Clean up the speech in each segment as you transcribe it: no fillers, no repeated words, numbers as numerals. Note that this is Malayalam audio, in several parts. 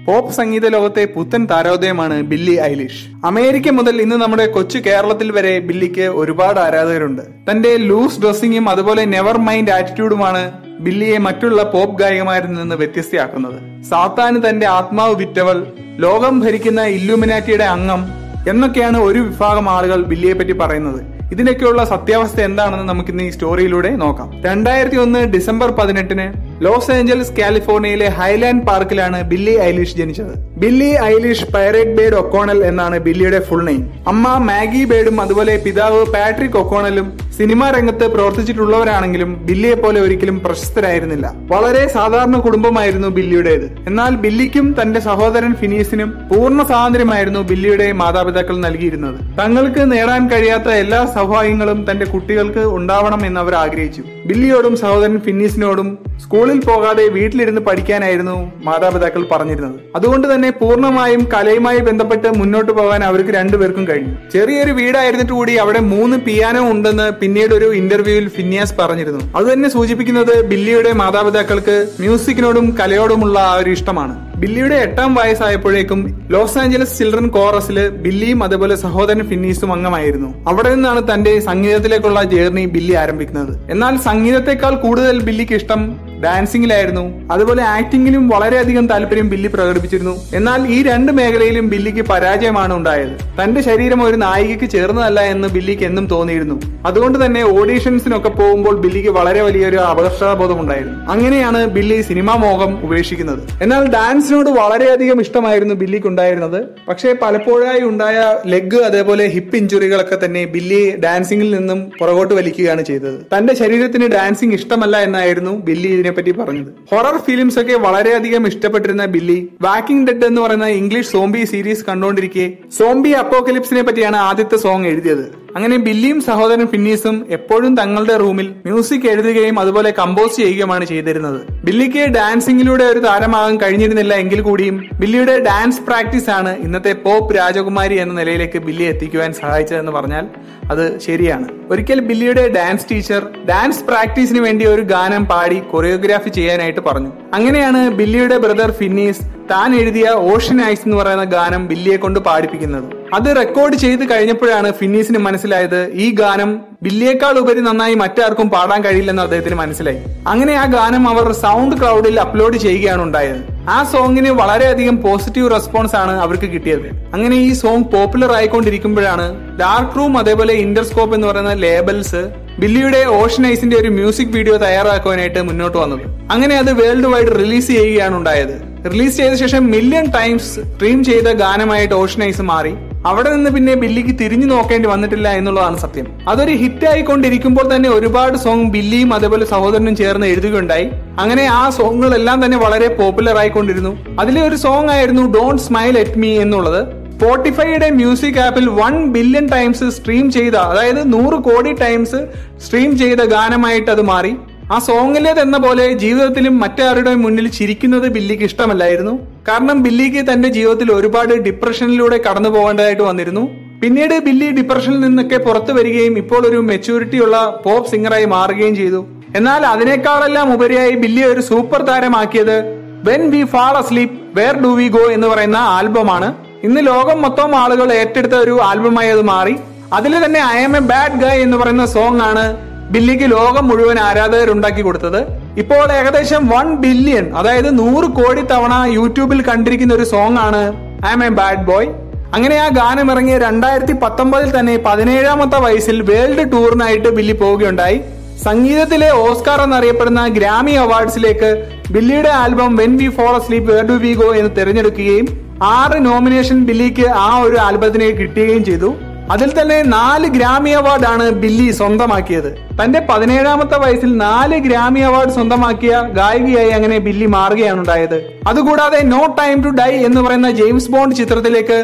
പോപ്പ് സംഗീത ലോകത്തെ പുത്തൻ താരോദയമാണ് ബില്ലി ഐലിഷ്. അമേരിക്ക മുതൽ ഇന്ന് നമ്മുടെ കൊച്ചു കേരളത്തിൽ വരെ ബില്ലിക്ക് ഒരുപാട് ആരാധകരുണ്ട്. തന്റെ ലൂസ് ഡ്രസ്സിങ്ങും അതുപോലെ നെവർ മൈൻഡ് ആറ്റിറ്റ്യൂഡുമാണ് ബില്ലിയെ മറ്റുള്ള പോപ്പ് ഗായികമാരിൽ നിന്ന് വ്യത്യസ്തയാക്കുന്നത്. സാത്താന് തന്റെ ആത്മാവ് വിറ്റവൾ, ലോകം ഭരിക്കുന്ന ഇല്ലുമിനാറ്റിയുടെ അംഗം എന്നൊക്കെയാണ് ഒരു വിഭാഗം ആളുകൾ ബില്ലിയെ പറ്റി പറയുന്നത്. ഇതിനൊക്കെയുള്ള സത്യാവസ്ഥ എന്താണെന്ന് നമുക്കിന്ന് ഈ സ്റ്റോറിയിലൂടെ നോക്കാം. 2001 ഡിസംബർ 18 ലോസ് ഏഞ്ചൽസ് കാലിഫോർണിയയിലെ ഹൈലാൻഡ് പാർക്കിലാണ് ബില്ലി ഐലിഷ് ജനിച്ചത്. Billy Eilish pyrite bird O'Connell എന്നാണ് ബില്ലിയുടെ ഫുൾ നെയിം. അമ്മ മാഗി ബേഡും അതുപോലെ പിതാവ് പാട്രിക് ഒക്കോണലും സിനിമാ രംഗത്ത് പ്രവർത്തിച്ചിട്ടുള്ളവരാണെങ്കിലും ബില്ലിയെ പോലെ ഒരിക്കലും പ്രശസ്തരായിരുന്നില്ല. വളരെ സാധാരണ കുടുംബമായിരുന്നു ബില്ലിയുടേത്. എന്നാൽ ബില്ലിക്കും തന്റെ സഹോദരൻ ഫിനീസിനും പൂർണ്ണ സ്വാതന്ത്ര്യമായിരുന്നു ബില്ലിയുടെ മാതാപിതാക്കൾ നൽകിയിരുന്നത്. തങ്ങൾക്ക് നേടാൻ കഴിയാത്ത എല്ലാ സൗഭാഗ്യങ്ങളും തന്റെ കുട്ടികൾക്ക് ഉണ്ടാവണം എന്ന് അവർ ആഗ്രഹിച്ചു. ബില്ലിയോടും സഹോദരൻ ഫിന്നീസിനോടും സ്കൂളിൽ പോകാതെ വീട്ടിലിരുന്ന് പഠിക്കാനായിരുന്നു മാതാപിതാക്കൾ പറഞ്ഞിരുന്നത്. അതുകൊണ്ട് തന്നെ പൂർണ്ണമായും കലയുമായി ബന്ധപ്പെട്ട് മുന്നോട്ട് പോകാൻ അവർക്ക് രണ്ടുപേർക്കും കഴിഞ്ഞു. ചെറിയൊരു വീടായിരുന്നിട്ട് കൂടി അവിടെ 3 പിയാനോ ഉണ്ടെന്ന് പിന്നീട് ഒരു ഇന്റർവ്യൂവിൽ ഫിന്നിയാസ് പറഞ്ഞിരുന്നു. അതുതന്നെ സൂചിപ്പിക്കുന്നത് ബില്ലിയുടെ മാതാപിതാക്കൾക്ക് മ്യൂസിക്കിനോടും കലയോടുമുള്ള ആ ഒരു ഇഷ്ടമാണ്. ബില്ലിയുടെ 8ാം വയസ്സായപ്പോഴേക്കും ലോസ് ആഞ്ചലസ് ചിൽഡ്രൻ കോറസിൽ ബില്ലിയും അതുപോലെ സഹോദരൻ ഫിന്നീസും അംഗമായിരുന്നു. അവിടെ നിന്നാണ് തന്റെ സംഗീതത്തിലേക്കുള്ള ജേർണി ബില്ലി ആരംഭിക്കുന്നത്. എന്നാൽ സംഗീതത്തെക്കാൾ കൂടുതൽ ബില്ലിക്ക് ഇഷ്ടം ഡാൻസിംഗിലായിരുന്നു. അതുപോലെ ആക്ടിംഗിലും വളരെയധികം താല്പര്യം ബില്ലി പ്രകടിപ്പിച്ചിരുന്നു. എന്നാൽ ഈ 2 മേഖലയിലും ബില്ലിക്ക് പരാജയമാണ് ഉണ്ടായത്. തന്റെ ശരീരം ഒരു നായികയ്ക്ക് ചേർന്നതല്ല എന്ന് ബില്ലിക്ക് എന്നും തോന്നിയിരുന്നു. അതുകൊണ്ട് തന്നെ ഓഡീഷൻസിനൊക്കെ പോകുമ്പോൾ ബില്ലിക്ക് വളരെ വലിയൊരു അപകർഷതാബോധം ഉണ്ടായിരുന്നു. അങ്ങനെയാണ് ബില്ലി സിനിമാ മോഹം ഉപേക്ഷിക്കുന്നത്. എന്നാൽ ഡാൻസിനോട് വളരെയധികം ഇഷ്ടമായിരുന്നു ബില്ലിക്ക് ഉണ്ടായിരുന്നത്. പക്ഷേ പലപ്പോഴായി ഉണ്ടായ ലെഗ് അതേപോലെ ഹിപ്പ് ഇഞ്ചുറികളൊക്കെ തന്നെ ബില്ലി ഡാൻസിംഗിൽ നിന്നും പുറകോട്ട് വലിക്കുകയാണ് ചെയ്തത്. തന്റെ ശരീരത്തിന് ഡാൻസിംഗ് ഇഷ്ടമല്ല എന്നായിരുന്നു ബില്ലി പറ്റി പറഞ്ഞത്. ഹൊറർ ഫിലിംസ് ഒക്കെ വളരെയധികം ഇഷ്ടപ്പെട്ടിരുന്ന ബില്ലി വാക്കിംഗ് ഡെഡ് എന്ന് പറയുന്ന ഇംഗ്ലീഷ് സോംബി സീരീസ് കണ്ടുകൊണ്ടിരിക്കെ സോംബി അപ്പോക്കലിപ്സിനെ പറ്റിയാണ് ആദ്യത്തെ സോങ് എഴുതിയത്. അങ്ങനെ ബില്ലിയും സഹോദരൻ ഫിന്നീസും എപ്പോഴും തങ്ങളുടെ റൂമിൽ മ്യൂസിക് എഴുതുകയും അതുപോലെ കമ്പോസ് ചെയ്യുകയുമാണ് ചെയ്തിരുന്നത്. ബില്ലിക്ക് ഡാൻസിംഗിലൂടെ ഒരു താരമാകാൻ കഴിഞ്ഞിരുന്നില്ല എങ്കിൽ കൂടിയും ബില്ലിയുടെ ഡാൻസ് പ്രാക്ടീസ് ആണ് ഇന്നത്തെ പോപ്പ് രാജകുമാരി എന്ന നിലയിലേക്ക് ബില്ലി എത്തിക്കുവാൻ സഹായിച്ചതെന്ന് പറഞ്ഞാൽ അത് ശരിയാണ്. ഒരിക്കൽ ബില്ലിയുടെ ഡാൻസ് ടീച്ചർ ഡാൻസ് പ്രാക്ടീസിന് വേണ്ടി ഒരു ഗാനം പാടി കൊറിയോഗ്രാഫി ചെയ്യാനായിട്ട് പറഞ്ഞു. അങ്ങനെയാണ് ബില്ലിയുടെ ബ്രദർ ഫിന്നീസ് താൻ എഴുതിയ ഓഷ്യൻ ഐസ് എന്ന് പറയുന്ന ഗാനം ബില്ലിയെ കൊണ്ട് പാടിപ്പിക്കുന്നത്. അത് റെക്കോർഡ് ചെയ്ത് കഴിഞ്ഞപ്പോഴാണ് ഫിന്നീസിന് മനസ്സിലായത് ഈ ഗാനം ബില്ലിയേക്കാൾ ഉപരി നന്നായി മറ്റാർക്കും പാടാൻ കഴിയില്ലെന്ന് അദ്ദേഹത്തിന് മനസ്സിലായി. അങ്ങനെ ആ ഗാനം അവർ സൗണ്ട് ക്ലൗഡിൽ അപ്ലോഡ് ചെയ്യുകയാണ് ഉണ്ടായത്. ആ സോങ്ങിന് വളരെയധികം പോസിറ്റീവ് റെസ്പോൺസ് ആണ് അവർക്ക് കിട്ടിയത്. അങ്ങനെ ഈ സോങ് പോപ്പുലർ ആയിക്കൊണ്ടിരിക്കുമ്പോഴാണ് ഡാർക്ക് റൂം അതേപോലെ ഇന്റർസ്കോപ്പ് എന്ന് പറയുന്ന ലേബൽസ് ബില്ലിയുടെ ഓഷ്യൻ ഐസിന്റെ ഒരു മ്യൂസിക് വീഡിയോ തയ്യാറാക്കുവാനായിട്ട് മുന്നോട്ട് വന്നത്. അങ്ങനെ അത് വേൾഡ് വൈഡ് റിലീസ് ചെയ്യുകയാണ് ഉണ്ടായത്. റിലീസ് ചെയ്ത ശേഷം മില്യൺ ടൈംസ് സ്ട്രീം ചെയ്ത ഗാനമായിട്ട് ഓഷ്യൻ ഐസ് മാറി. അവിടെ നിന്ന് പിന്നെ ബില്ലിക്ക് തിരിഞ്ഞു നോക്കേണ്ടി വന്നിട്ടില്ല എന്നുള്ളതാണ് സത്യം. അതൊരു ഹിറ്റ് ആയിക്കൊണ്ടിരിക്കുമ്പോൾ തന്നെ ഒരുപാട് സോങ് ബില്ലിയും അതേപോലെ സഹോദരനും ചേർന്ന് എഴുതുകയുണ്ടായി. അങ്ങനെ ആ സോങ്ങുകളെല്ലാം തന്നെ വളരെ പോപ്പുലർ ആയിക്കൊണ്ടിരുന്നു. അതിലെ ഒരു സോങ് ആയിരുന്നു ഡോണ്ട് സ്മൈൽ അറ്റ് മീ എന്നുള്ളത്. സ്പോട്ടിഫൈയുടെ മ്യൂസിക് ആപ്പിൽ 1 ബില്യൺ ടൈംസ് സ്ട്രീം ചെയ്ത, അതായത് 100 കോടി ടൈംസ് സ്ട്രീം ചെയ്ത ഗാനമായിട്ട് അത് മാറി. ആ സോങ്ങിലേതെന്ന പോലെ ജീവിതത്തിലും മറ്റാരുടെ മുന്നിൽ ചിരിക്കുന്നത് ബില്ലിക്ക് ഇഷ്ടമല്ലായിരുന്നു. കാരണം ബില്ലിക്ക് തന്റെ ജീവിതത്തിൽ ഒരുപാട് ഡിപ്രഷനിലൂടെ കടന്നു പോകേണ്ടതായിട്ട് വന്നിരുന്നു. പിന്നീട് ബില്ലി ഡിപ്രഷനിൽ നിന്നൊക്കെ പുറത്തു വരികയും ഇപ്പോൾ ഒരു മെച്യൂരിറ്റി ഉള്ള പോപ്പ് സിംഗറായി മാറുകയും ചെയ്തു. എന്നാൽ അതിനേക്കാളെല്ലാം ഉപരിയായി ബില്ലിയെ ഒരു സൂപ്പർ താരമാക്കിയത് when we fall asleep where do we go എന്ന് പറയുന്ന ആൽബമാണ്. ഇന്ന് ലോകം മൊത്തം ആളുകൾ ഏറ്റെടുത്ത ഒരു ആൽബമായി അത് മാറി. അതിൽ തന്നെ ഐ ആം എ ബാഡ് ഗായ് എന്ന് പറയുന്ന സോങ് ആണ് ബില്ലിക്ക് ലോകം മുഴുവൻ ആരാധകരുണ്ടാക്കി കൊടുത്തത്. ഇപ്പോൾ ഏകദേശം 1 ബില്യൺ, അതായത് 100 കോടി തവണ യൂട്യൂബിൽ കണ്ടിരിക്കുന്ന ഒരു സോങ് ആണ് I am a bad boy. അങ്ങനെ ആ ഗാനം ഇറങ്ങിയ 2019 തന്നെ 17ാമത്തെ വയസ്സിൽ വേൾഡ് ടൂറിനായിട്ട് ബില്ലി പോവുകയുണ്ടായി. സംഗീതത്തിലെ ഓസ്കാർ എന്നറിയപ്പെടുന്ന ഗ്രാമി അവാർഡ്സിലേക്ക് ബില്ലിയുടെ album when we fall asleep where do we go എന്ന് തിരഞ്ഞെടുക്കുകയും 6 നോമിനേഷൻ ബില്ലിക്ക് ആ ഒരു ആൽബത്തിന് കിട്ടുകയും ചെയ്തു. അതിൽ തന്നെ 4 ഗ്രാമി അവാർഡാണ് ബില്ലി സ്വന്തമാക്കിയത്. തന്റെ 17ാമത്തെ വയസ്സിൽ 4 ഗ്രാമി അവാർഡ് സ്വന്തമാക്കിയ ഗായികയായി അങ്ങനെ ബില്ലി മാറുകയാണ് ഉണ്ടായത്. അതുകൂടാതെ നോ ടൈം ടു ഡൈ എന്ന് പറയുന്ന ജെയിംസ് ബോണ്ട് ചിത്രത്തിലേക്ക്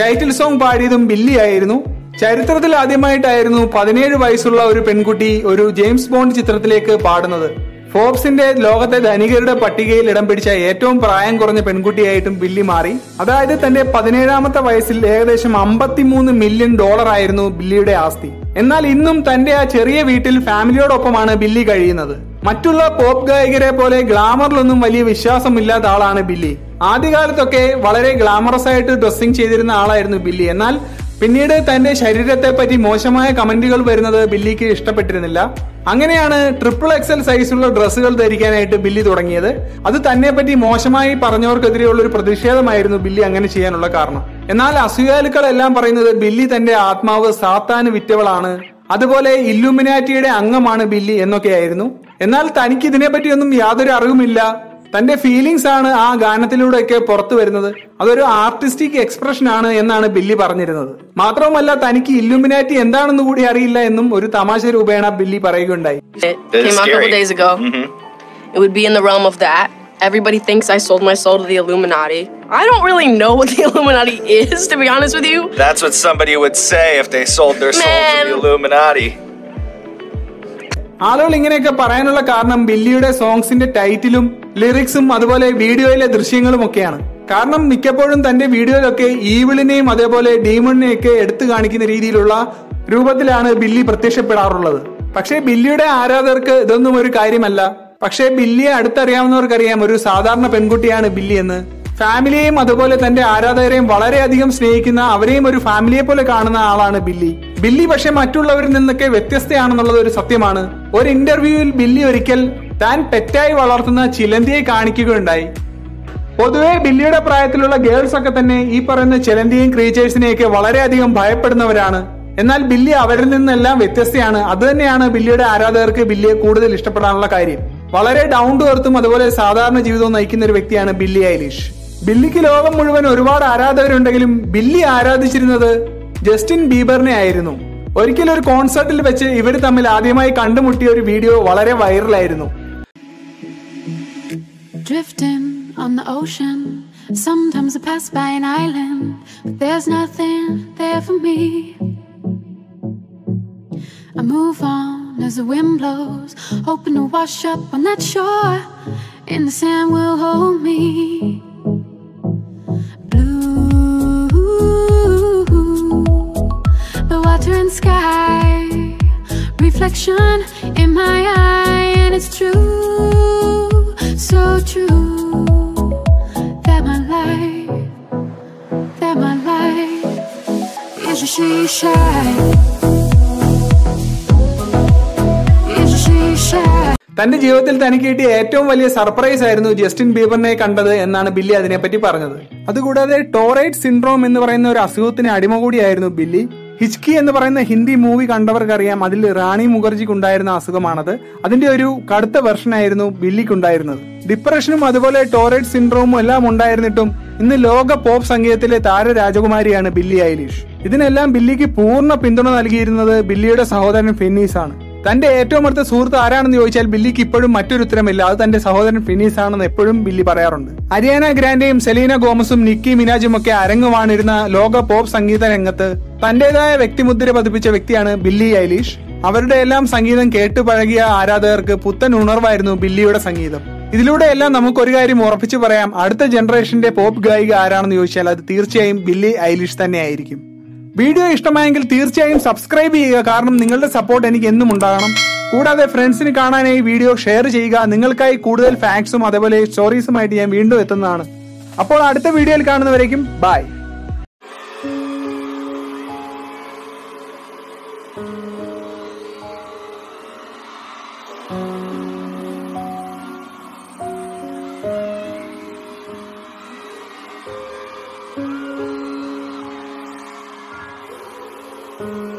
ടൈറ്റിൽ സോങ് പാടിയതും ബില്ലി ആയിരുന്നു. ചരിത്രത്തിൽ ആദ്യമായിട്ടായിരുന്നു 17 വയസ്സുള്ള ഒരു പെൺകുട്ടി ഒരു ജെയിംസ് ബോണ്ട് ചിത്രത്തിലേക്ക് പാടുന്നത്. ഫോർബ്സിന്റെ ലോകത്തെ ധനികരുടെ പട്ടികയിൽ ഇടം പിടിച്ച ഏറ്റവും പ്രായം കുറഞ്ഞ പെൺകുട്ടിയായിട്ടും ബില്ലി മാറി. അതായത് തന്റെ 17ാമത്തെ വയസ്സിൽ ഏകദേശം $53 മില്യൺ ആയിരുന്നു ബില്ലിയുടെ ആസ്തി. എന്നാൽ ഇന്നും തന്റെ ആ ചെറിയ വീട്ടിൽ ഫാമിലിയോടൊപ്പമാണ് ബില്ലി കഴിയുന്നത്. മറ്റുള്ള പോപ്പ് ഗായകരെ പോലെ ഗ്ലാമറിലൊന്നും വലിയ വിശ്വാസമില്ലാത്ത ആളാണ് ബില്ലി. ആദ്യകാലത്തൊക്കെ വളരെ ഗ്ലാമറസ് ആയിട്ട് ഡ്രസ്സിംഗ് ചെയ്തിരുന്ന ആളായിരുന്നു ബില്ലി. എന്നാൽ പിന്നീട് തന്റെ ശരീരത്തെ പറ്റി മോശമായ കമന്റുകൾ വരുന്നത് ബില്ലിക്ക് ഇഷ്ടപ്പെട്ടിരുന്നില്ല. അങ്ങനെയാണ് XXL സൈസുള്ള ഡ്രസ്സുകൾ ധരിക്കാനായിട്ട് ബില്ലി തുടങ്ങിയത്. അത് തന്നെ പറ്റി മോശമായി പറഞ്ഞവർക്കെതിരെയുള്ള ഒരു പ്രതിഷേധമായിരുന്നു ബില്ലി അങ്ങനെ ചെയ്യാനുള്ള കാരണം. എന്നാൽ അസൂയാലുക്കളെല്ലാം പറയുന്നത് ബില്ലി തന്റെ ആത്മാവ് സാത്താന് വിറ്റവളാണ്, അതുപോലെ ഇല്ലുമിനാറ്റിയുടെ അംഗമാണ് ബില്ലി എന്നൊക്കെയായിരുന്നു. എന്നാൽ തനിക്ക് ഇതിനെപ്പറ്റിയൊന്നും യാതൊരു അറിവുമില്ല. തന്റെ ഫീലിംഗ്സ് ആണ് ആ ഗാനത്തിലൂടെയൊക്കെ പുറത്തു വരുന്നത്. അതൊരു ആർട്ടിസ്റ്റിക് എക്സ്പ്രഷൻ ആണ് എന്നാണ് ബില്ലി പറഞ്ഞിരുന്നത്. മാത്രവുമല്ല തനിക്ക് ഇല്ലുമിനാറ്റി എന്താണെന്ന് കൂടി അറിയില്ല എന്നും ഒരു തമാശ രൂപേണ ബില്ലി പറയുകയുണ്ടായി. Everybody thinks I sold my soul to the Illuminati. I don't really know what the Illuminati is, to be honest with you. That's what somebody would say if they sold their soul to the Illuminati. ആളുകൾ ഇങ്ങനെയൊക്കെ പറയാനുള്ള കാരണം ബില്ലിയുടെ സോങ്സിന്റെ ടൈറ്റിലും ലിറിക്സും അതുപോലെ വീഡിയോയിലെ ദൃശ്യങ്ങളും ഒക്കെയാണ്. കാരണം മിക്കപ്പോഴും തന്റെ വീഡിയോയിലൊക്കെ ഈവിളിനെയും അതേപോലെ ഡീമണിനെയൊക്കെ എടുത്തു കാണിക്കുന്ന രീതിയിലുള്ള രൂപത്തിലാണ് ബില്ലി പ്രത്യക്ഷപ്പെടാറുള്ളത്. പക്ഷേ ബില്ലിയുടെ ആരാധകർക്ക് ഇതൊന്നും ഒരു കാര്യമല്ല. പക്ഷേ ബില്ലിയെ അടുത്തറിയാവുന്നവർക്കറിയാം ഒരു സാധാരണ പെൺകുട്ടിയാണ് ബില്ലി എന്ന്. ഫാമിലിയെയും അതുപോലെ തന്റെ ആരാധകരെയും വളരെയധികം സ്നേഹിക്കുന്ന, അവരെയും ഒരു ഫാമിലിയെ പോലെ കാണുന്ന ആളാണ് ബില്ലി. ബില്ലി പക്ഷെ മറ്റുള്ളവരിൽ നിന്നൊക്കെ വ്യത്യസ്തയാണെന്നുള്ളത് ഒരു സത്യമാണ്. ഒരു ഇന്റർവ്യൂവിൽ ബില്ലി ഒരിക്കൽ താൻ പെറ്റായി വളർത്തുന്ന ചിലന്തിയെ കാണിക്കുകയുണ്ടായി. പൊതുവെ ബില്ലിയുടെ പ്രായത്തിലുള്ള ഗേൾസ് ഒക്കെ തന്നെ ഈ പറയുന്ന ചിലന്തിയും ക്രീച്ചേഴ്സിനെയൊക്കെ വളരെയധികം ഭയപ്പെടുന്നവരാണ്. എന്നാൽ ബില്ലി അവരിൽ നിന്നെല്ലാം വ്യത്യസ്തയാണ്. അത് തന്നെയാണ് ബില്ലിയുടെ ആരാധകർക്ക് ബില്ലിയെ കൂടുതൽ ഇഷ്ടപ്പെടാനുള്ള കാര്യം. വളരെ ഡൗൺ ടു എർത്തും അതുപോലെ സാധാരണ ജീവിതവും നയിക്കുന്ന ഒരു വ്യക്തിയാണ് ബില്ലി ഐലിഷ്. ബില്ലിക്ക് ലോകം മുഴുവൻ ഒരുപാട് ആരാധകരുണ്ടെങ്കിലും ബില്ലി ആരാധിച്ചിരുന്നത് ജസ്റ്റിൻ ബീബറിനെ ആയിരുന്നു. ഒരിക്കലും ഒരു കോൺസേർട്ടിൽ വെച്ച് ഇവർ തമ്മിൽ ആദ്യമായി കണ്ടുമുട്ടിയ ഒരു വീഡിയോ വളരെ വൈറലായിരുന്നു. Drifting on the ocean, sometimes I pass by an island, but there's nothing there for me. I move on as the wind blows, hoping to wash up on that shore, and the sand will hold me. Blue, the water and sky, reflection in my eye, and it's true, so true, that my life is a she-shine. തന്റെ ജീവിതത്തിൽ തനിക്ക് കിട്ടിയ ഏറ്റവും വലിയ സർപ്രൈസ് ആയിരുന്നു ജസ്റ്റിൻ ബീബറിനെ കണ്ടത് എന്നാണ് ബില്ലി അതിനെപ്പറ്റി പറഞ്ഞത്. അതുകൂടാതെ ടോറേറ്റ് സിൻഡ്രോം എന്ന് പറയുന്ന ഒരു അസുഖത്തിന് അടിമ കൂടിയായിരുന്നു ബില്ലി. ഹിച്കി എന്ന് പറയുന്ന ഹിന്ദി മൂവി കണ്ടവർക്കറിയാം, അതിൽ റാണി മുഖർജിക്ക് ഉണ്ടായിരുന്ന അസുഖമാണത്. അതിന്റെ ഒരു കടുത്ത വെർഷൻ ആയിരുന്നു ബില്ലിക്ക് ഉണ്ടായിരുന്നത്. ഡിപ്രഷനും അതുപോലെ ടോറേറ്റ് സിൻഡ്രോമും എല്ലാം ഉണ്ടായിരുന്നിട്ടും ഇന്ന് ലോക പോപ്പ് സംഗീതത്തിലെ താരരാജകുമാരിയാണ് ബില്ലി ഐലിഷ്. ഇതിനെല്ലാം ബില്ലിക്ക് പൂർണ്ണ പിന്തുണ നൽകിയിരുന്നത് ബില്ലിയുടെ സഹോദരൻ ഫിന്നീസ് ആണ്. തന്റെ ഏറ്റവും അടുത്ത സുഹൃത്ത് ആരാണെന്ന് ചോദിച്ചാൽ ബില്ലിക്ക് ഇപ്പോഴും മറ്റൊരു ഉത്തരമില്ല. അത് തന്റെ സഹോദരൻ ഫിന്നീസ് ആണെന്ന് എപ്പോഴും ബില്ലി പറയാറുണ്ട്. അരിയാന ഗ്രാൻഡയും സെലീന ഗോമസും നിക്കി മിനാജും ഒക്കെ അരങ്ങുവാണിരുന്ന ലോക പോപ്പ് സംഗീത രംഗത്ത് തന്റേതായ വ്യക്തിമുദ്ര പതിപ്പിച്ച വ്യക്തിയാണ് ബില്ലി ഐലിഷ്. അവരുടെ എല്ലാം സംഗീതം കേട്ടു പഴകിയ ആരാധകർക്ക് പുത്തൻ ഉണർവായിരുന്നു ബില്ലിയുടെ സംഗീതം. ഇതിലൂടെ എല്ലാം നമുക്കൊരു കാര്യം ഉറപ്പിച്ചു പറയാം, അടുത്ത ജനറേഷന്റെ പോപ്പ് ഗായിക ആരാണെന്ന് ചോദിച്ചാൽ അത് തീർച്ചയായും ബില്ലി ഐലിഷ് തന്നെയായിരിക്കും. വീഡിയോ ഇഷ്ടമായെങ്കിൽ തീർച്ചയായും സബ്സ്ക്രൈബ് ചെയ്യുക. കാരണം നിങ്ങളുടെ സപ്പോർട്ട് എനിക്ക് എന്നും ഉണ്ടാകണം. കൂടാതെ ഫ്രണ്ട്സിന് കാണാനായി വീഡിയോ ഷെയർ ചെയ്യുക. നിങ്ങൾക്കായി കൂടുതൽ ഫാക്ട്സും അതേപോലെ സ്റ്റോറീസുമായിട്ട് ഞാൻ വീണ്ടും എത്തുന്നതാണ്. അപ്പോൾ അടുത്ത വീഡിയോയിൽ കാണുന്നവരേക്കും ബൈ. Thank you.